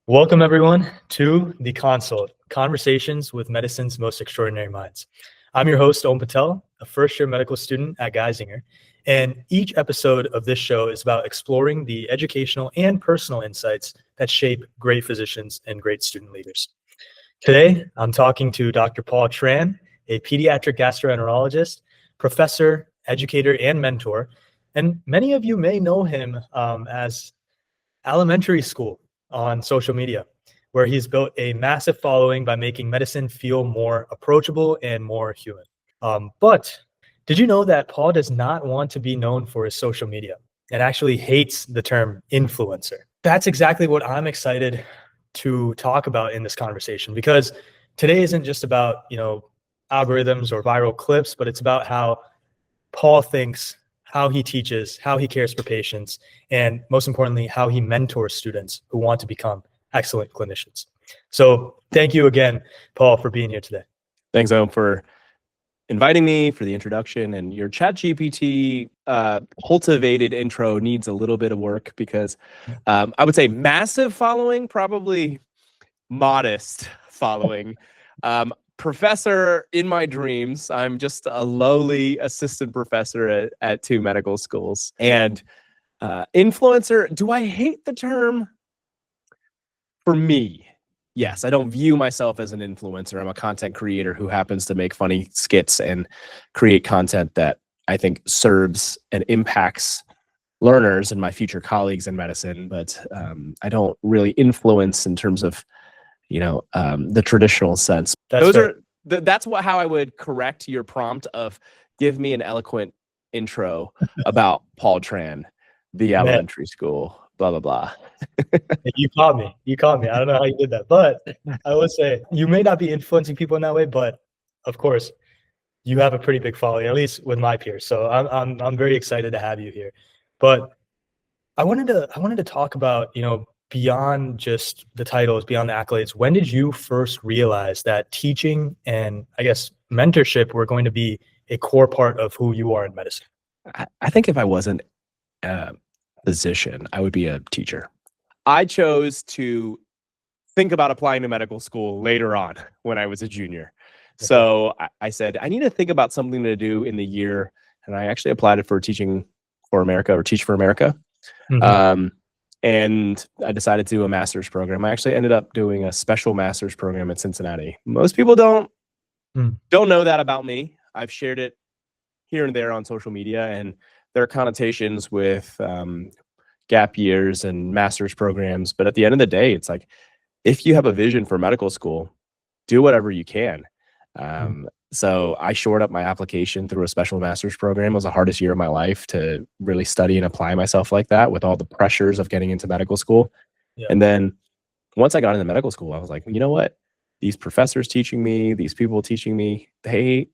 Welcome, everyone, to The Consult, Conversations with Medicine's Most Extraordinary Minds. I'm your host, Om Patel, a first-year medical student at Geisinger, and each episode of this show is about exploring the educational and personal insights that shape great physicians and great student leaders. Today, I'm talking to Dr. Paul Tran, a pediatric gastroenterologist, professor, educator, and mentor, and many of you may know him as Elementary School on social media, where he's built a massive following by making medicine feel more approachable and more human. But did you know that Paul does not want to be known for his social media and actually hates the term influencer? That's exactly what I'm excited to talk about in this conversation, because today isn't just about, algorithms or viral clips, but it's about how Paul thinks, how he teaches, how he cares for patients, and most importantly, how he mentors students who want to become excellent clinicians. So thank you again, Paul, for being here today. Thanks, Owen, for inviting me, for the introduction. And your ChatGPT cultivated intro needs a little bit of work because I would say massive following, probably modest following. Professor in my dreams. I'm just a lowly assistant professor at two medical schools. And influencer, do I hate the term? For me, yes. I don't view myself as an influencer. I'm a content creator who happens to make funny skits and create content that I think serves and impacts learners and my future colleagues in medicine. But I don't really influence in terms of the traditional sense. That's how I would correct your prompt of give me an eloquent intro about Paul Tran, the elementary school, blah, blah, blah. You caught me. I don't know how you did that, but I would say you may not be influencing people in that way, but of course you have a pretty big following, at least with my peers. So I'm very excited to have you here. But I wanted to talk about, beyond just the titles, beyond the accolades. When did you first realize that teaching and, I guess, mentorship were going to be a core part of who you are in medicine? I think if I wasn't a physician, I would be a teacher. I chose to think about applying to medical school later on when I was a junior. Okay. So I said, I need to think about something to do in the year. And I actually applied for Teaching for America or Teach for America. Mm-hmm. And I decided to do a master's program. I actually ended up doing a special master's program at Cincinnati. Most people don't know that about me. I've shared it here and there on social media, and there are connotations with gap years and master's programs. But at the end of the day, it's like, if you have a vision for medical school, do whatever you can. So I shored up my application through a special master's program. It was the hardest year of my life to really study and apply myself like that with all the pressures of getting into medical school. Yeah. And then once I got into medical school, I was like, you know what? These professors teaching me, these people teaching me, they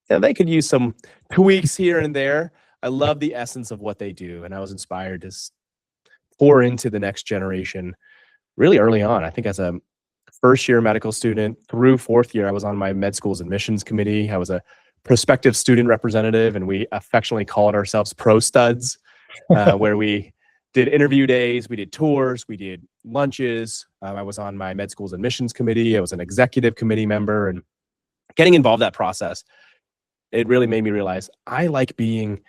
could use some tweaks here and there. I love the essence of what they do. And I was inspired to pour into the next generation really early on. I think as a first-year medical student through fourth year, I was on my med school's admissions committee. I was a prospective student representative, and we affectionately called ourselves Pro Studs, where we did interview days, we did tours, we did lunches. I was on my med school's admissions committee. I was an executive committee member, and getting involved in that process, it really made me realize I like being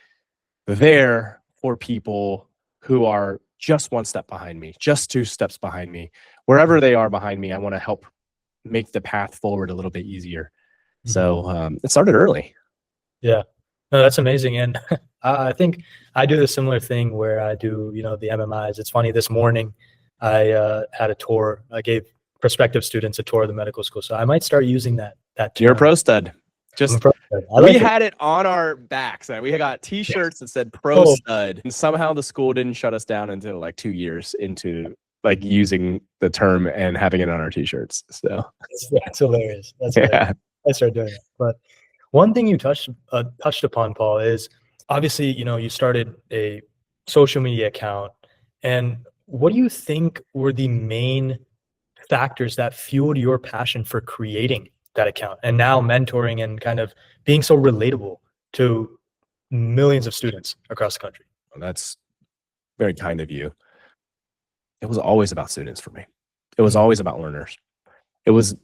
there for people who are just one step behind me, just two steps behind me. Wherever they are behind me, I want to help make the path forward a little bit easier. So it started early. Yeah, no, that's amazing. And I think I do the similar thing where I do, the MMIs. It's funny, this morning I had a tour. I gave prospective students a tour of the medical school. So I might start using that term. You're a pro stud. We had it on our backs. We got T-shirts that said Pro Stud, and somehow the school didn't shut us down until like 2 years into like using the term and having it on our T-shirts. So that's hilarious. Hilarious. I started doing it. But one thing you touched upon, Paul, is obviously you started a social media account, and what do you think were the main factors that fueled your passion for creating that account and now mentoring and kind of being so relatable to millions of students across the country? Well, that's very kind of you. it was always about students for me. It was Mhm. always about learners. It was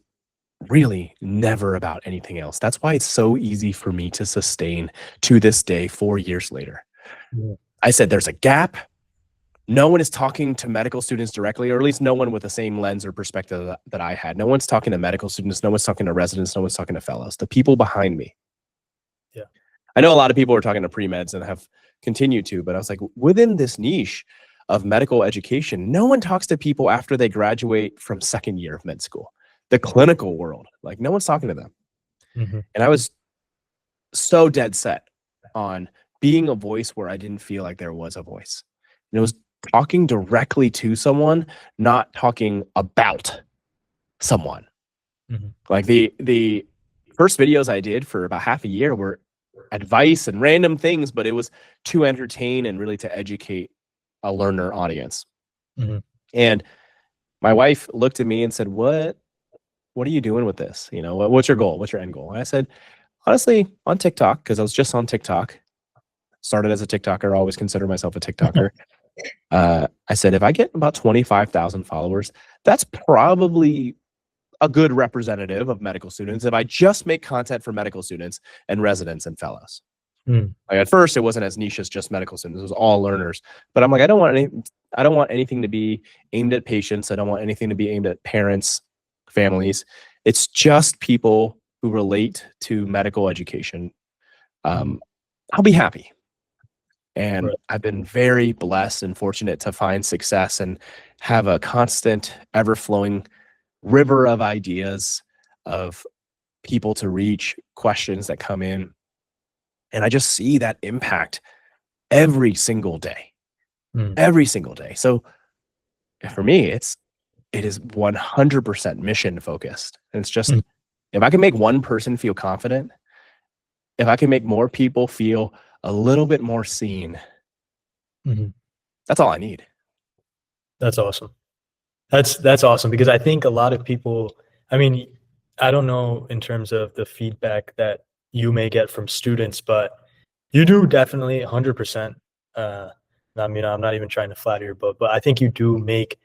really never about anything else. That's why it's so easy for me to sustain to this day, 4 years later. Mhm. I said there's a gap. No one is talking to medical students directly, or at least no one with the same lens or perspective that I had. No one's talking to medical students. No one's talking to residents. No one's talking to fellows. The people behind me. Yeah. I know a lot of people are talking to pre-meds and have continued to, but I was like, within this niche of medical education, no one talks to people after they graduate from second year of med school. The clinical world, like no one's talking to them. Mhm. And I was so dead set on being a voice where I didn't feel like there was a voice. And it was talking directly to someone, not talking about someone. Mhm. Like the first videos I did for about half a year were advice and random things, but it was to entertain and really to educate a learner audience. Mhm. And my wife looked at me and said, what are you doing with this? You know, what's your goal? What's your end goal? And I said, honestly, on TikTok, because I was just on TikTok, started as a TikToker, always consider myself a TikToker. I said, if I get about 25,000 followers, that's probably a good representative of medical students if I just make content for medical students and residents and fellows. Mm. Like at first, it wasn't as niche as just medical students; it was all learners. But I'm like, I don't want anything to be aimed at patients. I don't want anything to be aimed at parents, families. It's just people who relate to medical education. Mhm. I'll be happy. And Right. I've been very blessed and fortunate to find success and have a constant, ever flowing river of ideas, of people to reach, questions that come in. And I just see that impact every single day, Mm. every single day. So for me, it is 100% mission focused. And it's just, Mm. if I can make one person feel confident, if I can make more people feel a little bit more seen, Mhm. that's all I need. That's awesome. That's awesome because I think a lot of people, I mean, I don't know in terms of the feedback that you may get from students, but you do definitely 100%. I mean, I'm not even trying to flatter you, but I think you do make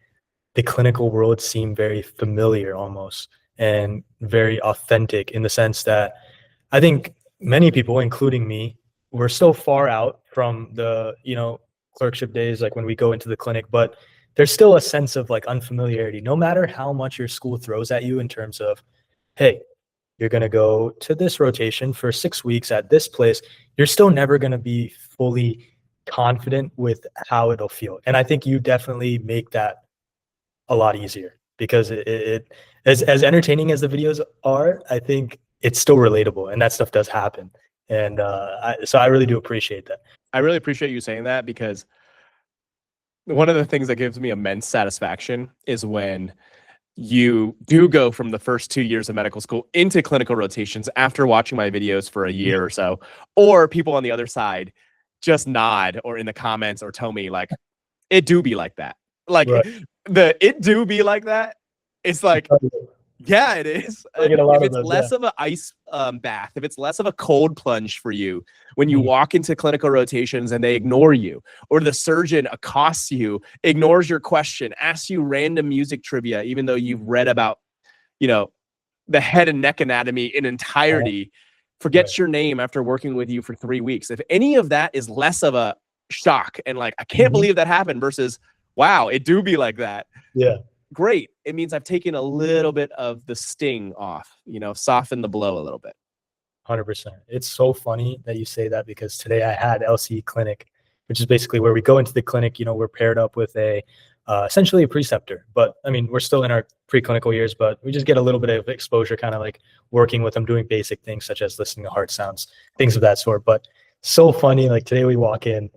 the clinical world seem very familiar almost and very authentic in the sense that I think many people, including me, we're so far out from the, clerkship days, like when we go into the clinic, but there's still a sense of like unfamiliarity, no matter how much your school throws at you in terms of, hey, you're going to go to this rotation for 6 weeks at this place. You're still never going to be fully confident with how it'll feel. And I think you definitely make that a lot easier because it as entertaining as the videos are, I think it's still relatable and that stuff does happen. And so I really do appreciate that. I really appreciate you saying that because one of the things that gives me immense satisfaction is when you do go from the first 2 years of medical school into clinical rotations after watching my videos for a year or so, or people on the other side just nod or in the comments or tell me like, it do be like that. Like Right. it do be like that. It's like, yeah, it is. I get a If lot of it's those. Yeah. less of an ice bath, if it's less of a cold plunge for you when you Mhm. walk into clinical rotations and they ignore you, or the surgeon accosts you, ignores your question, asks you random music trivia, even though you've read about, you know, the head and neck anatomy in entirety, Right. forgets your name after working with you for 3 weeks. If any of that is less of a shock and like, I can't Mhm. believe that happened versus, wow, it do be like that. Yeah. Great. It means I've taken a little bit of the sting off, soften the blow a little bit. 100%. It's so funny that you say that because today I had LC clinic, which is basically where we go into the clinic. We're paired up with a essentially a preceptor, but I mean, we're still in our preclinical years, but we just get a little bit of exposure, kind of like working with them, doing basic things such as listening to heart sounds, things of that sort. But so funny, like today we walk in,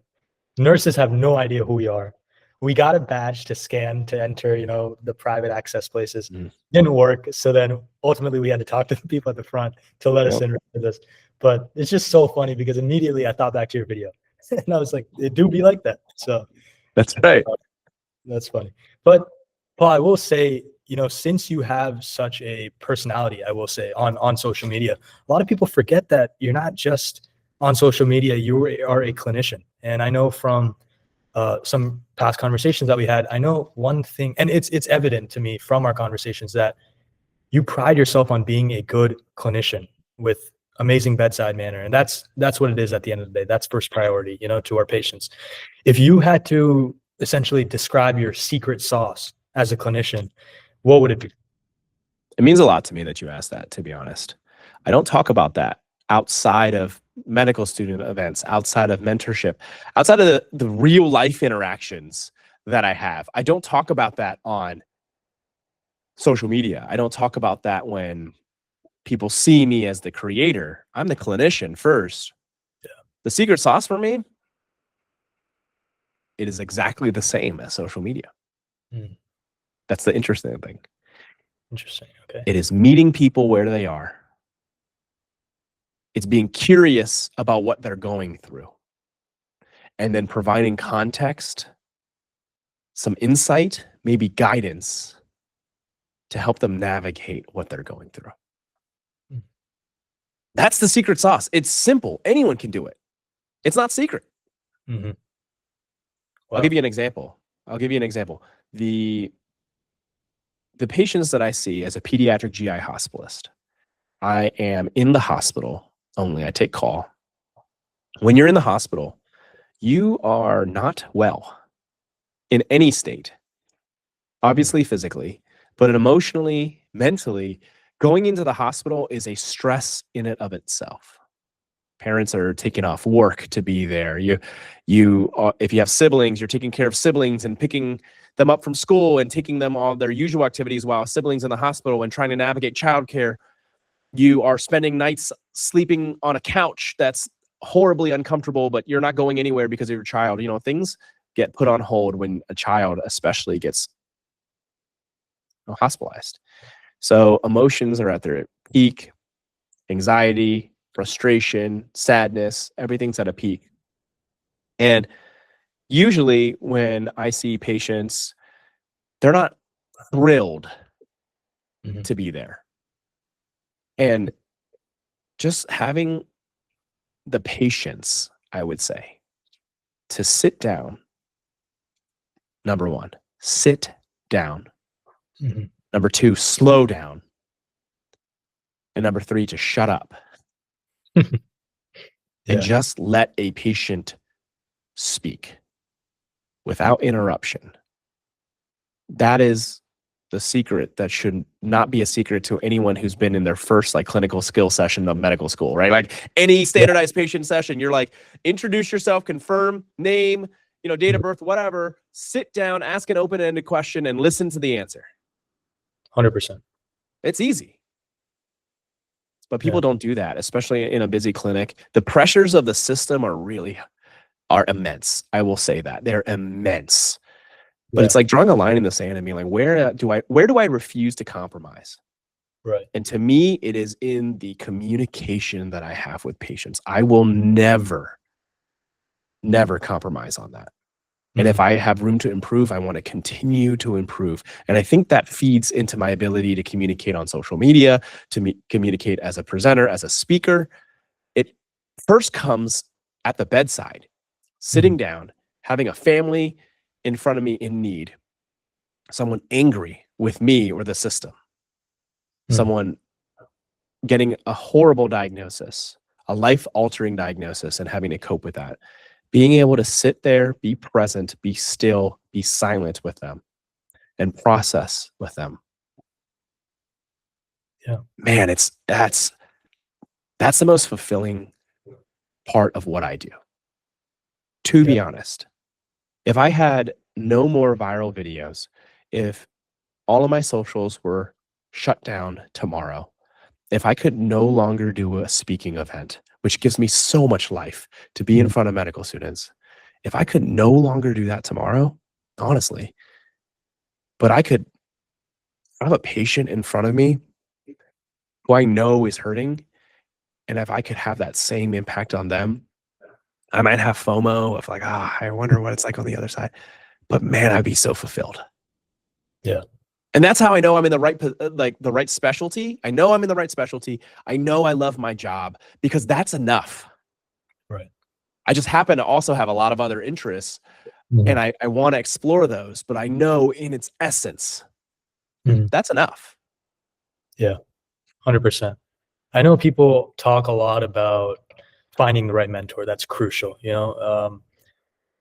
nurses have no idea who we are. We got a badge to scan to enter, the private access places. Mm. Didn't work. So then ultimately we had to talk to the people at the front to let us Yep. in with this. But it's just so funny because immediately I thought back to your video and I was like, it do be like that. So That's right. that's funny. But Paul, I will say, since you have such a personality, I will say on social media, a lot of people forget that you're not just on social media, you are a clinician. And I know from some past conversations that we had, I know one thing, and it's evident to me from our conversations, that you pride yourself on being a good clinician with amazing bedside manner. And that's what it is at the end of the day. That's first priority, to our patients. If you had to essentially describe your secret sauce as a clinician, what would it be? It means a lot to me that you asked that, to be honest. I don't talk about that outside of medical student events, outside of mentorship, outside of the real life interactions that I have. I don't talk about that on social media. I don't talk about that when people see me as the creator. I'm the clinician first. Yeah. The secret sauce for me, it is exactly the same as social media. Mm. That's the interesting thing. Interesting. Okay. It is meeting people where they are. It's being curious about what they're going through, and then providing context, some insight, maybe guidance to help them navigate what they're going through. Mm. That's the secret sauce. It's simple. Anyone can do it. It's not secret. Mm-hmm. Wow. I'll give you an example. The patients that I see as a pediatric GI hospitalist, I am in the hospital only. I take call. When you're in the hospital, you are not well in any state, obviously physically, but emotionally, mentally. Going into the hospital is a stress in and of itself. Parents are taking off work to be there. If you have siblings, you're taking care of siblings and picking them up from school and taking them all their usual activities while siblings in the hospital and trying to navigate childcare. You are spending nights sleeping on a couch that's horribly uncomfortable, but you're not going anywhere because of your child. Things get put on hold when a child especially gets hospitalized. So emotions are at their peak. Anxiety, frustration, sadness, everything's at a peak. And usually when I see patients, they're not thrilled to be there. And just having the patience, I would say, to sit down. Number one, sit down. Mm-hmm. Number two, slow down. And number three, to shut up. And just let a patient speak without interruption. That is the secret that should not be a secret to anyone who's been in their first clinical skill session of medical school, right? Like any standardized patient session, you're like, introduce yourself, confirm name, date of birth, whatever, sit down, ask an open-ended question and listen to the answer. 100%. It's easy. But people don't do that, especially in a busy clinic. The pressures of the system are immense. I will say that. They're immense. But it's like drawing a line in the sand and being like, where do I refuse to compromise? Right. And to me, it is in the communication that I have with patients. I will never compromise on that. And if I have room to improve, I want to continue to improve. And I think that feeds into my ability to communicate on social media, to communicate as a presenter, as a speaker. It first comes at the bedside, sitting down, having a family in front of me in need, someone angry with me or the system, someone getting a horrible diagnosis, a life-altering diagnosis, and having to cope with that. Being able to sit there, be present, be still, be silent with them, and process with them. Yeah. Man, that's the most fulfilling part of what I do. To be honest, if I had no more viral videos, if all of my socials were shut down tomorrow, if I could no longer do a speaking event, which gives me so much life to be in front of medical students, if I could no longer do that tomorrow, honestly, but I have a patient in front of me who I know is hurting, and if I could have that same impact on them, I might have FOMO of I wonder what it's like on the other side. But man, I'd be so fulfilled. Yeah. And that's how I know I'm in the right specialty. I know I'm in the right specialty. I know I love my job because that's enough. Right. I just happen to also have a lot of other interests And I want to explore those, but I know in its essence, that's enough. Yeah, 100%. I know people talk a lot about finding the right mentor. That's crucial,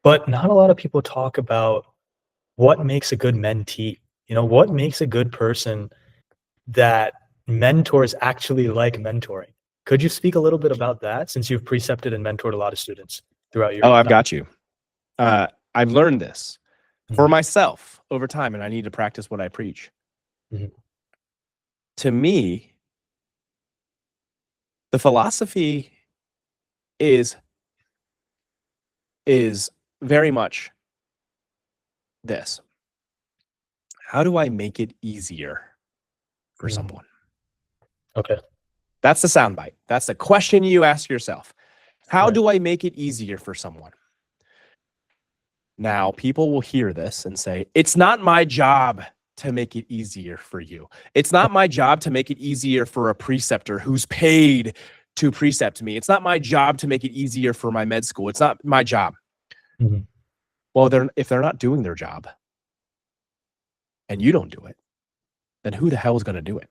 but not a lot of people talk about what makes a good mentee. What makes a good person that mentors actually like mentoring. Could you speak a little bit about that, since you've precepted and mentored a lot of students throughout your Oh, I've time? got you. I've learned this for myself over time, and I need to practice what I preach. To me, the philosophy is very much this: how do I make it easier for someone? Okay. That's the soundbite. That's the question you ask yourself. How do I make it easier for someone? Now, people will hear this and say, it's not my job to make it easier for you. It's not my job to make it easier for a preceptor who's paid to precept me. It's not my job to make it easier for my med school. It's not my job. Well, if they're not doing their job and you don't do it, then who the hell is going to do it?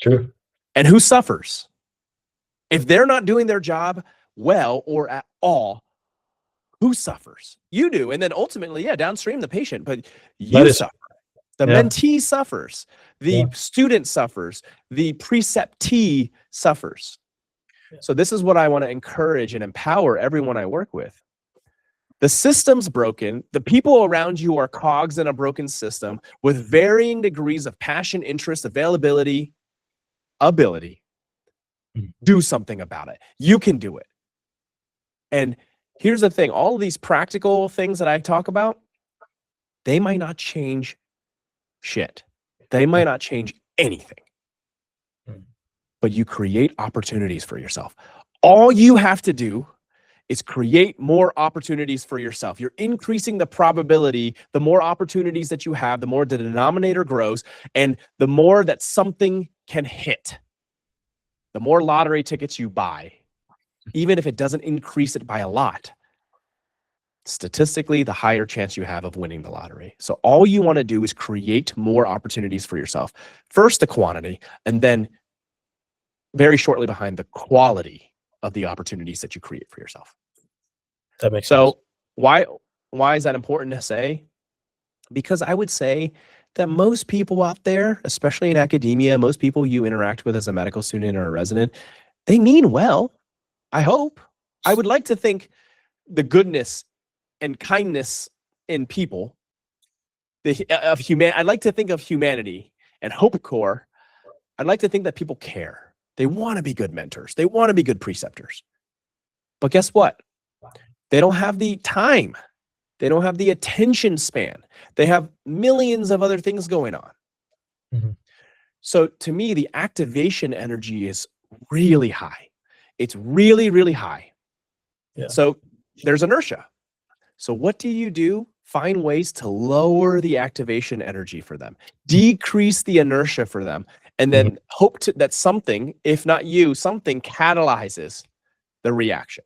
True. And who suffers? If they're not doing their job well or at all, who suffers? You do. And then ultimately, downstream the patient, but you suffer. The mentee suffers. The student suffers. The preceptee suffers. So this is what I want to encourage and empower everyone I work with. The system's broken. The people around you are cogs in a broken system with varying degrees of passion, interest, availability, ability. Do something about it. You can do it. And here's the thing. All of these practical things that I talk about, they might not change shit. They might not change anything. But you create opportunities for yourself. All you have to do is create more opportunities for yourself. You're increasing the probability. The more opportunities that you have, the more the denominator grows, and the more that something can hit. The more lottery tickets you buy, even if it doesn't increase it by a lot, statistically, the higher chance you have of winning the lottery. So all you want to do is create more opportunities for yourself. First, the quantity, and then very shortly behind, the quality of the opportunities that you create for yourself. That makes sense. So why is that important to say? Because I would say that most people out there, especially in academia, most people you interact with as a medical student or a resident, they mean well. I hope. I would like to think the goodness and kindness in people, I'd like to think of humanity and Hope Corps. I'd like to think that people care. They want to be good mentors. They want to be good preceptors. But guess what? They don't have the time. They don't have the attention span. They have millions of other things going on. So to me, the activation energy is really high. It's really, really high. So there's inertia. So what do? Find ways to lower the activation energy for them, decrease the inertia for them, and then hope that something, if not you, something catalyzes the reaction.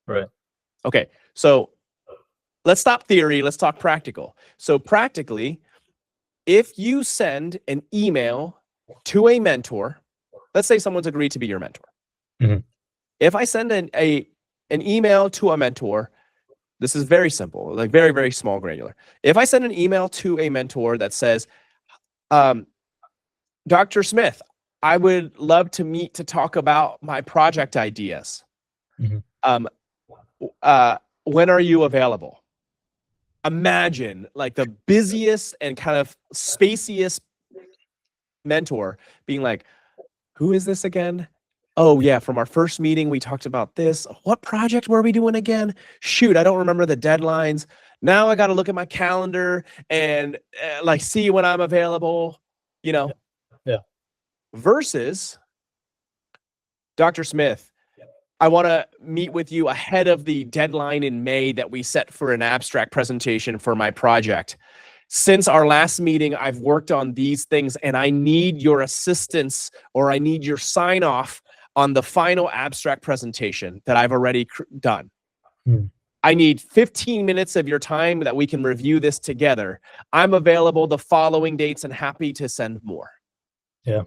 Right. Okay, so let's stop theory. Let's talk practical. So practically, if you send an email to a mentor, let's say someone's agreed to be your mentor. If I send an email to a mentor, this is very simple, like very, very small, granular. If I send an email to a mentor that says, Dr. Smith, I would love to meet to talk about my project ideas. When are you available? Imagine like the busiest and kind of spaciest mentor being like, who is this again? Oh yeah, from our first meeting, we talked about this. What project were we doing again? Shoot, I don't remember the deadlines. Now I got to look at my calendar and like see when I'm available, Yeah. Versus Dr. Smith, I want to meet with you ahead of the deadline in May that we set for an abstract presentation for my project. Since our last meeting, I've worked on these things and I need your assistance or I need your sign off on the final abstract presentation that I've already done. I need 15 minutes of your time that we can review this together. I'm available the following dates and happy to send more. Yeah.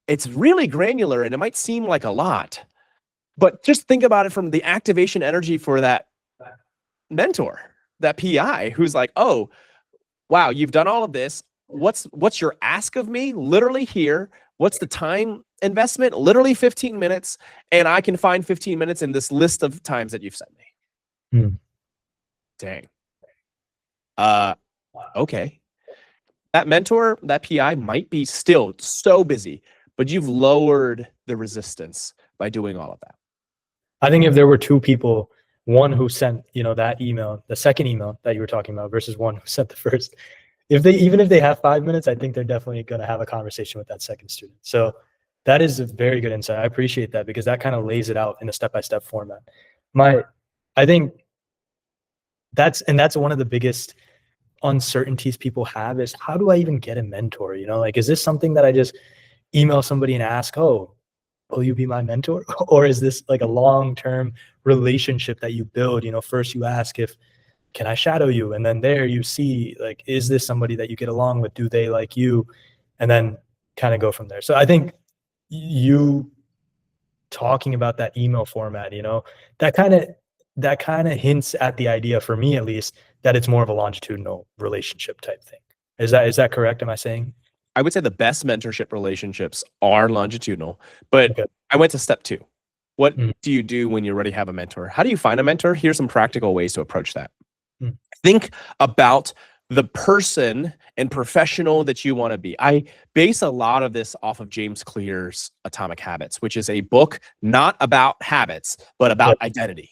It's really granular and it might seem like a lot, but just think about it from the activation energy for that mentor, that PI who's like, oh, wow, you've done all of this. What's your ask of me? Literally here. What's the time investment? Literally 15 minutes. And I can find 15 minutes in this list of times that you've sent me. Hmm. Dang. Okay. That mentor, that PI might be still so busy, but you've lowered the resistance by doing all of that. I think if there were two people, one who sent, that email, the second email that you were talking about versus one who sent the first, even if they have 5 minutes, I think they're definitely going to have a conversation with that second student. So that is a very good insight. I appreciate that because that kind of lays it out in a step-by-step format. I think that's one of the biggest uncertainties people have is, how do I even get a mentor? Like, is this something that I just email somebody and ask, oh, will you be my mentor? Or is this like a long-term relationship that you build? First you ask if, can I shadow you? And then there you see, like, is this somebody that you get along with? Do they like you? And then kind of go from there. So I think you talking about that email format, that kind of hints at the idea, for me at least, that it's more of a longitudinal relationship type thing. Is that correct? Am I saying? I would say the best mentorship relationships are longitudinal, but Okay. I went to step 2. What Mm. do you do when you already have a mentor? How do you find a mentor? Here's some practical ways to approach that. Mm. Think about the person and professional that you want to be. I base a lot of this off of James Clear's Atomic Habits, which is a book not about habits, but about identity.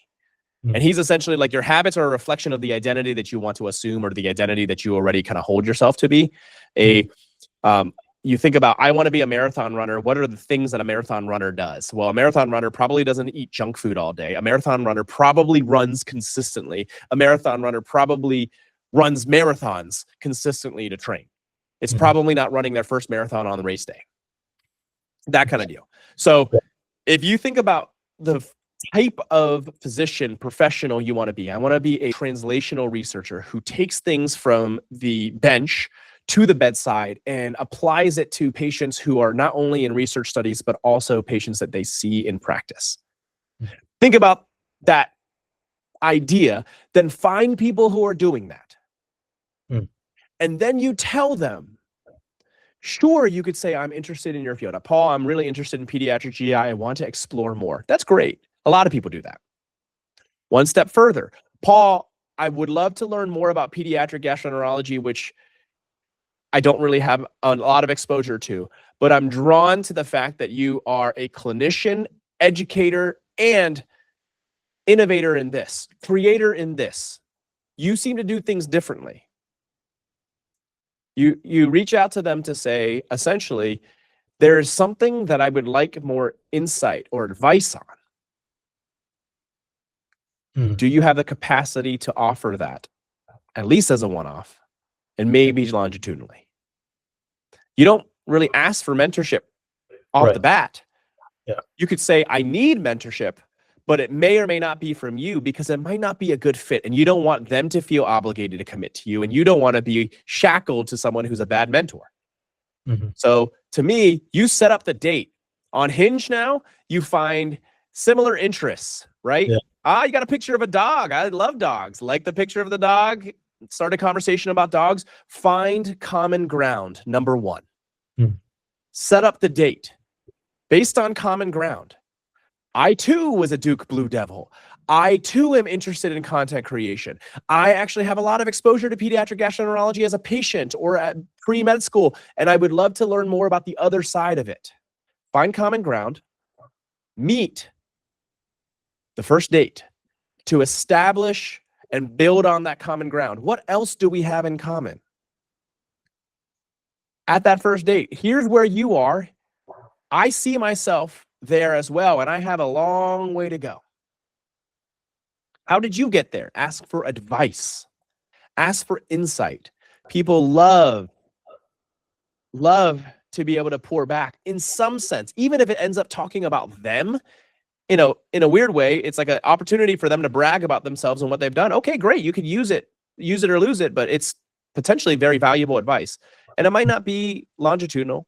And he's essentially like, your habits are a reflection of the identity that you want to assume or the identity that you already kind of hold yourself to be. You think about, I want to be a marathon runner. What are the things that a marathon runner does? Well, a marathon runner probably doesn't eat junk food all day. A marathon runner probably runs consistently. A marathon runner probably runs marathons consistently to train. It's probably not running their first marathon on the race day. That kind of deal. So if you think about the type of physician, professional you want to be, I want to be a translational researcher who takes things from the bench to the bedside and applies it to patients who are not only in research studies, but also patients that they see in practice. Think about that idea, then find people who are doing that. And then you tell them, sure, you could say, I'm interested in your field. Paul, I'm really interested in pediatric GI. I want to explore more. That's great. A lot of people do that. One step further, Paul, I would love to learn more about pediatric gastroenterology, which I don't really have a lot of exposure to, but I'm drawn to the fact that you are a clinician, educator, and innovator in this, creator in this. You seem to do things differently. You reach out to them to say, essentially, there is something that I would like more insight or advice on. Do you have the capacity to offer that, at least as a one-off, and maybe longitudinally? You don't really ask for mentorship off the bat. Yeah. You could say, I need mentorship, but it may or may not be from you because it might not be a good fit. And you don't want them to feel obligated to commit to you. And you don't want to be shackled to someone who's a bad mentor. So to me, you set up the date. On Hinge now, you find similar interests, right? Yeah. You got a picture of a dog. I love dogs. Like the picture of the dog. Start a conversation about dogs. Find common ground, number 1. Set up the date based on common ground. I too was a Duke Blue Devil. I too am interested in content creation. I actually have a lot of exposure to pediatric gastroenterology as a patient or at pre-med school, and I would love to learn more about the other side of it. Find common ground, meet the first date to establish and build on that common ground. What else do we have in common? At that first date, here's where you are. I see myself there as well, and I have a long way to go. How did you get there? Ask for advice. Ask for insight. People love to be able to pour back in some sense, even if it ends up talking about them. in a weird way, it's like an opportunity for them to brag about themselves and what they've done. Okay, great. You could use it or lose it, but it's potentially very valuable advice. And it might not be longitudinal,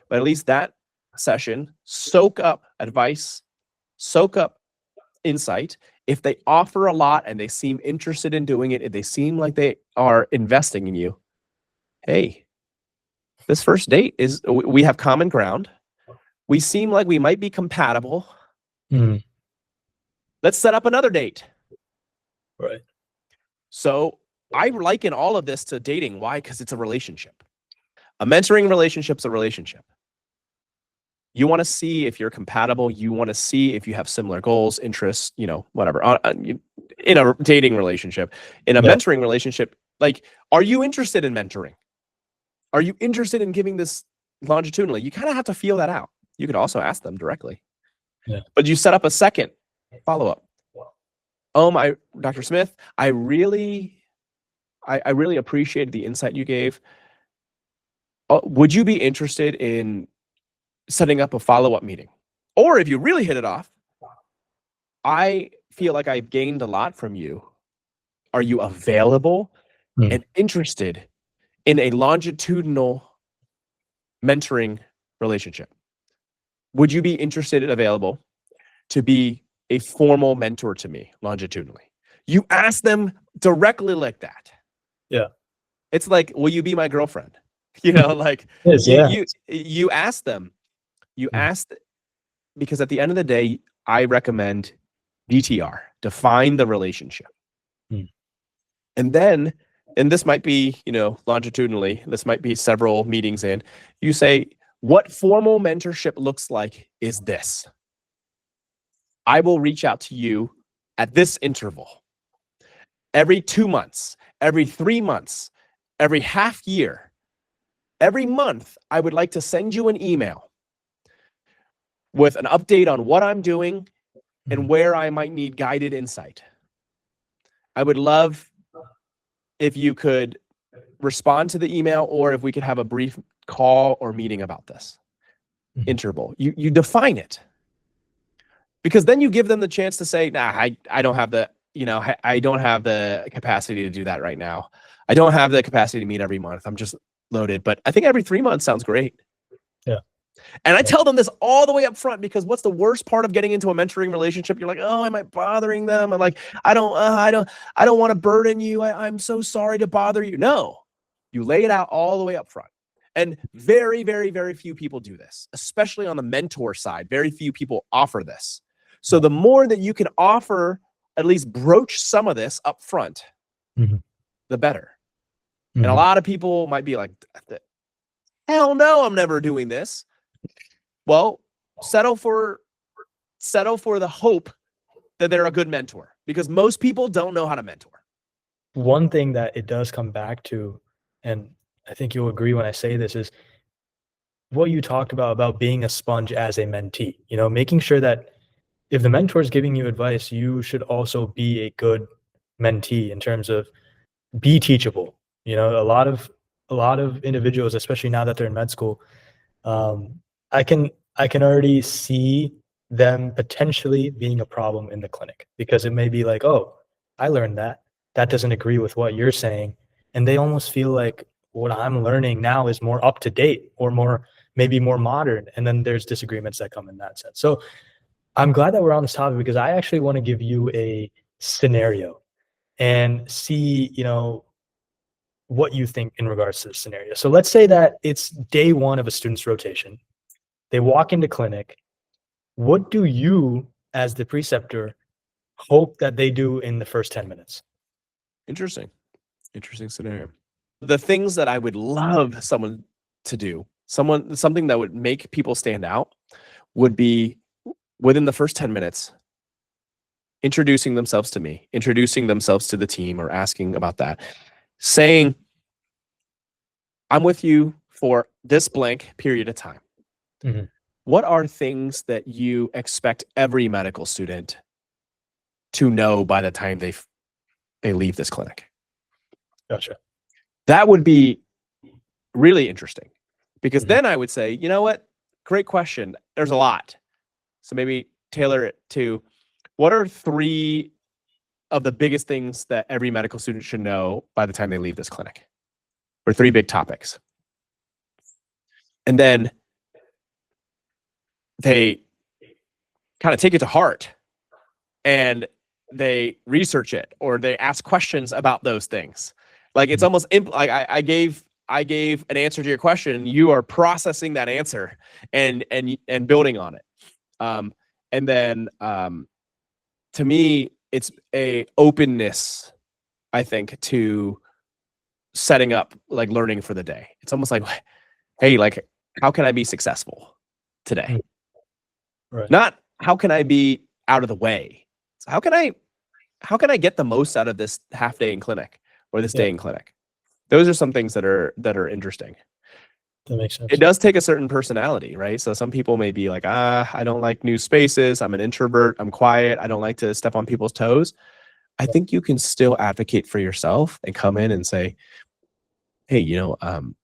but at least that session, soak up advice, soak up insight. If they offer a lot and they seem interested in doing it, if they seem like they are investing in you, hey, this first date is, we have common ground. We seem like we might be compatible. Mm. Let's set up another date. Right. So I liken all of this to dating. Why? Because it's a relationship. A mentoring relationship is a relationship. You want to see if you're compatible. You want to see if you have similar goals, interests, whatever. In a dating relationship, in a mentoring relationship, like, are you interested in mentoring? Are you interested in giving this longitudinally? You kind of have to feel that out. You could also ask them directly. Yeah. But you set up a second follow-up. Oh, Dr. Smith, I really appreciated the insight you gave. Would you be interested in setting up a follow-up meeting? Or if you really hit it off, I feel like I've gained a lot from you. Are you available and interested in a longitudinal mentoring relationship? Would you be interested and available to be a formal mentor to me longitudinally? You ask them directly like that. Yeah. It's like, will you be my girlfriend? Like you ask them, because at the end of the day, I recommend DTR, define the relationship. And then, and this might be, longitudinally, this might be several meetings in, you say, what formal mentorship looks like is this. I will reach out to you at this interval. Every 2 months, every 3 months, every half year, every month, I would like to send you an email with an update on what I'm doing and where I might need guided insight. I would love if you could respond to the email, or if we could have a brief call or meeting about this interval. You define it, because then you give them the chance to say, nah, I don't have the, I don't have the capacity to do that right now. I don't have the capacity to meet every month. I'm just loaded, but I think every 3 months sounds great. Yeah. And I tell them this all the way up front, because what's the worst part of getting into a mentoring relationship? You're like, oh, am I bothering them? I'm like, I don't want to burden you. I'm so sorry to bother you. No, you lay it out all the way up front. And very, very, very few people do this, especially on the mentor side. Very few people offer this. So the more that you can offer, at least broach some of this up front, the better. And a lot of people might be like, hell no, I'm never doing this. Well, settle for the hope that they're a good mentor, because most people don't know how to mentor. One thing that it does come back to, and I think you'll agree when I say this, is what you talked about being a sponge as a mentee, making sure that if the mentor is giving you advice, you should also be a good mentee in terms of be teachable. A lot of individuals, especially now that they're in med school, I can already see them potentially being a problem in the clinic, because it may be like, oh, I learned that doesn't agree with what you're saying. And they almost feel like what I'm learning now is more up to date or maybe more modern. And then there's disagreements that come in that sense. So I'm glad that we're on this topic, because I actually want to give you a scenario and see, what you think in regards to this scenario. So let's say that it's day one of a student's rotation. They walk into clinic. What do you, as the preceptor, hope that they do in the first 10 minutes? Interesting scenario. The things that I would love someone to do, something that would make people stand out, would be within the first 10 minutes, introducing themselves to me, introducing themselves to the team, or asking about that, saying, I'm with you for this blank period of time. What are things that you expect every medical student to know by the time they leave this clinic? Gotcha. That would be really interesting, because then I would say, you know what? Great question. There's a lot. So maybe tailor it to what are 3 of the biggest things that every medical student should know by the time they leave this clinic, or 3 big topics. And then they kind of take it to heart and they research it, or they ask questions about those things. Like it's almost like I gave an answer to your question. You are processing that answer and building on it. And then to me, it's a openness, I think, to setting up like learning for the day. It's almost like, hey, like how can I be successful today? Right. Not how can I be out of the way. So how can I get the most out of this half day in clinic or this day in clinic? Those are some things that are interesting. That makes sense. It does take a certain personality, right? So some people may be like, I don't like new spaces. I'm an introvert. I'm quiet. I don't like to step on people's toes. I think you can still advocate for yourself and come in and say, hey, I'm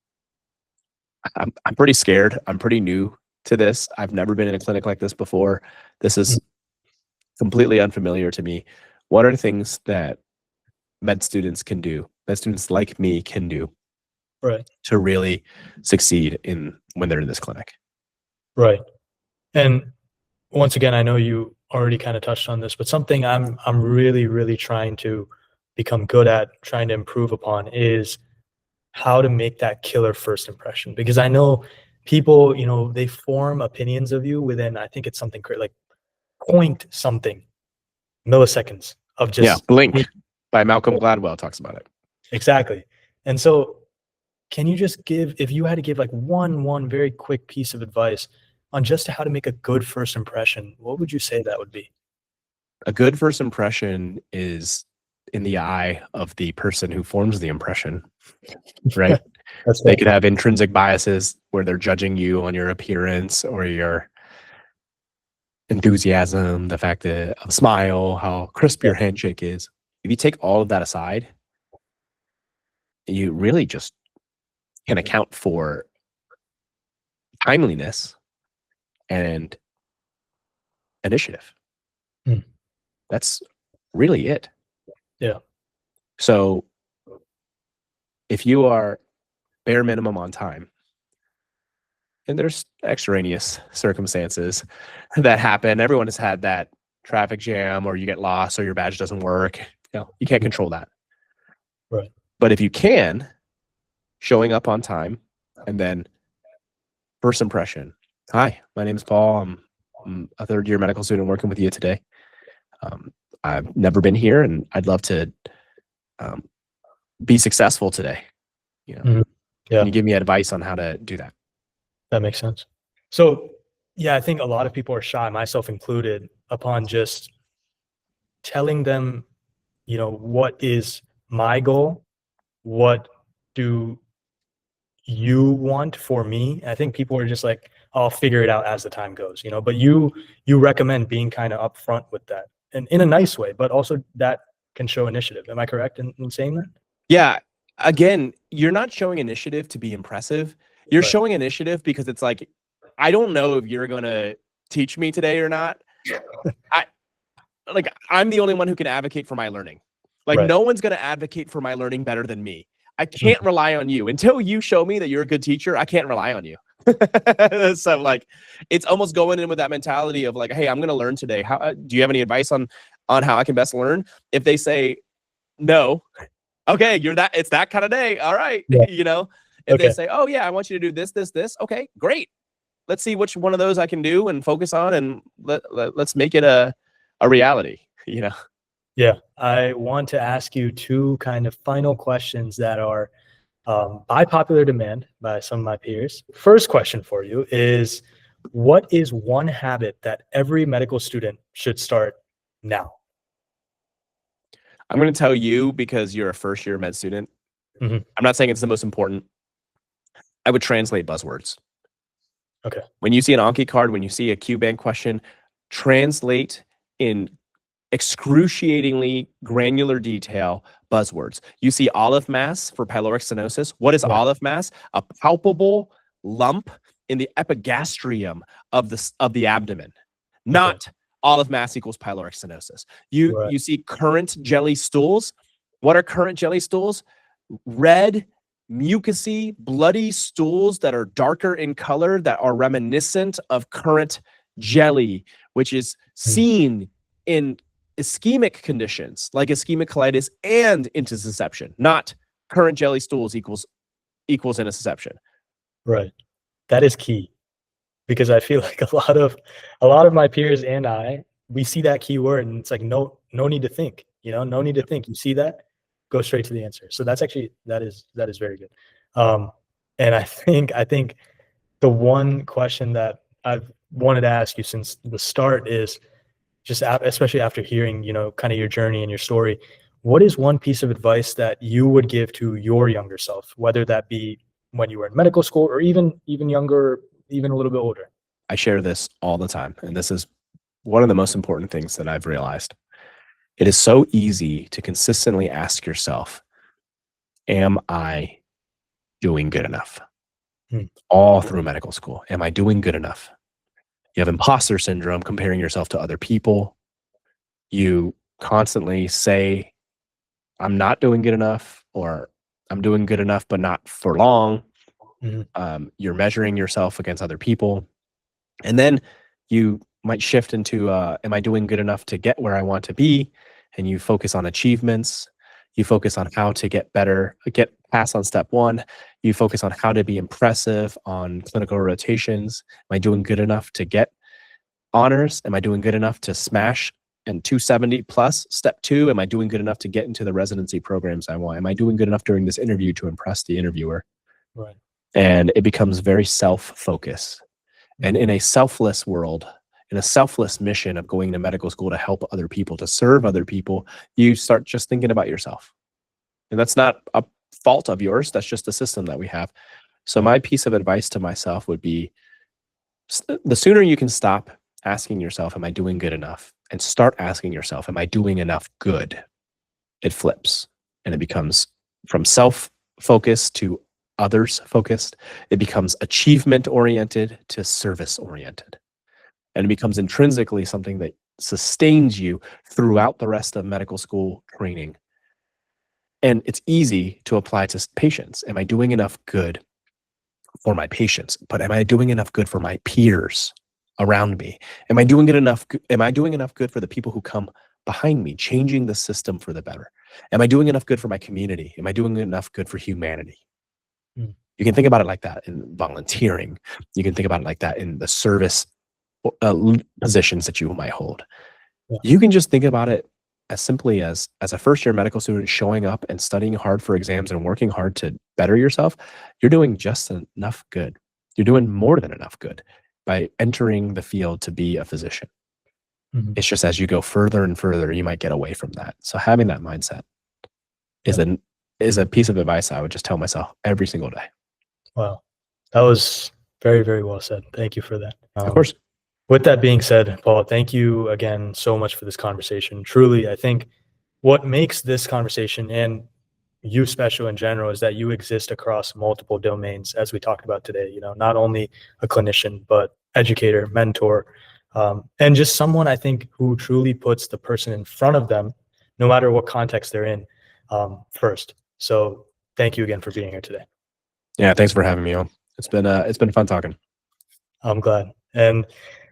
pretty scared. I'm pretty new to this. I've never been in a clinic like this before. This is completely unfamiliar to me. What are the things that med students can do, med students like me can do, right, to really succeed when they're in this clinic? Right. And once again, I know you already kind of touched on this, but something I'm really, really trying to become good at, trying to improve upon, is how to make that killer first impression. Because I know people, they form opinions of you within, I think it's something like point something milliseconds of just Blink by Malcolm Gladwell talks about it. Exactly. And so can you just if you had to give like one very quick piece of advice on just how to make a good first impression, what would you say that would be? A good first impression is in the eye of the person who forms the impression, right? They could have intrinsic biases where they're judging you on your appearance or your enthusiasm, the fact that a smile, how crisp your handshake is. If you take all of that aside, you really just can account for timeliness and initiative. That's really it. Yeah. So if you are bare minimum on time, and there's extraneous circumstances that happen, everyone has had that traffic jam, or you get lost, or your badge doesn't work. You can't control that. Right. But if you can, showing up on time, and then first impression, hi, my name is Paul. I'm a third-year medical student working with you today. I've never been here, and I'd love to be successful today. Can you give me advice on how to do that? That makes sense. So, yeah, I think a lot of people are shy, myself included, upon just telling them, what is my goal? What do you want for me? I think people are just like, I'll figure it out as the time goes, but you recommend being kind of upfront with that, and in a nice way, but also that can show initiative. Am I correct in saying that? Yeah. Again, you're not showing initiative to be impressive. You're showing initiative because it's like, I don't know if you're going to teach me today or not. I'm the only one who can advocate for my learning. No one's going to advocate for my learning better than me. I can't rely on you. Until you show me that you're a good teacher, I can't rely on you. So it's almost going in with that mentality of like, hey, I'm going to learn today. How do you have any advice on how I can best learn? If they say no, okay, it's that kind of day. All right. If they say, oh yeah, I want you to do this. Okay, great. Let's see which one of those I can do and focus on, and let's make it a reality, Yeah. I want to ask you 2 kind of final questions that are by popular demand by some of my peers. First question for you is, what is one habit that every medical student should start now? I'm going to tell you because you're a first-year med student. I'm not saying it's the most important. I would translate buzzwords. Okay. When you see an Anki card, when you see a Q-Bank question, translate in excruciatingly granular detail buzzwords. You see olive mass for pyloric stenosis. What is olive mass? A palpable lump in the epigastrium of the abdomen. Not olive mass equals pyloric stenosis. You Right. see current jelly stools. What are current jelly stools? Red, mucousy, bloody stools that are darker in color that are reminiscent of current jelly, which is seen in ischemic conditions like ischemic colitis and intussusception. Not current jelly stools equals intussusception. Right. That is key, because I feel like a lot of my peers and we see that keyword and it's like, no need to think, no need to think. You see that, go straight to the answer. So that's actually, that is very good. And I think the one question that I've wanted to ask you since the start is just especially after hearing, kind of your journey and your story, what is one piece of advice that you would give to your younger self, whether that be when you were in medical school or even younger, even a little bit older? I share this all the time, and this is one of the most important things that I've realized. It is so easy to consistently ask yourself, am I doing good enough? All through medical school. Am I doing good enough? You have imposter syndrome, comparing yourself to other people. You constantly say, I'm not doing good enough, or I'm doing good enough, but not for long. You're measuring yourself against other people. And then you might shift into, am I doing good enough to get where I want to be? And you focus on achievements. You focus on how to get better, get past on step one. You focus on how to be impressive on clinical rotations. Am I doing good enough to get honors? Am I doing good enough to smash and 270 plus? Step two, am I doing good enough to get into the residency programs I want? Am I doing good enough during this interview to impress the interviewer? Right. And it becomes very self-focused. And in a selfless world, in a selfless mission of going to medical school to help other people, to serve other people, you start just thinking about yourself. And that's not a fault of yours. That's just a system that we have. So my piece of advice to myself would be, the sooner you can stop asking yourself, am I doing good enough? And start asking yourself, am I doing enough good? It flips and it becomes from self-focused to others focused. It becomes achievement oriented to service oriented. And it becomes intrinsically something that sustains you throughout the rest of medical school training. And it's easy to apply to patients. Am I doing enough good for my patients? But am I doing enough good for my peers around me? Am I doing enough good for the people who come behind me, changing the system for the better? Am I doing enough good for my community? Am I doing enough good for humanity? You can think about it like that in volunteering. You can think about it like that in the service positions that you might hold. Yeah. You can just think about it as simply as a first-year medical student showing up and studying hard for exams and working hard to better yourself. You're doing just enough good. You're doing more than enough good by entering the field to be a physician. It's just as you go further and further, you might get away from that. So having that mindset is a piece of advice I would just tell myself every single day. Wow. That was very, very well said. Thank you for that. Of course. With that being said, Paul, thank you again so much for this conversation. Truly, I think what makes this conversation and you special in general is that you exist across multiple domains, as we talked about today. Not only a clinician, but educator, mentor, and just someone, I think, who truly puts the person in front of them, no matter what context they're in, first. So thank you again for being here today. Yeah, thanks for having me on. It's been fun talking. I'm glad. And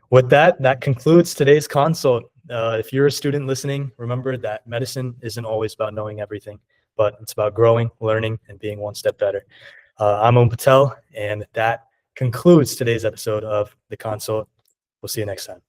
with that concludes today's consult. If you're a student listening, remember that medicine isn't always about knowing everything, but it's about growing, learning, and being one step better. I'm Om Patel, and that concludes today's episode of The Consult. We'll see you next time.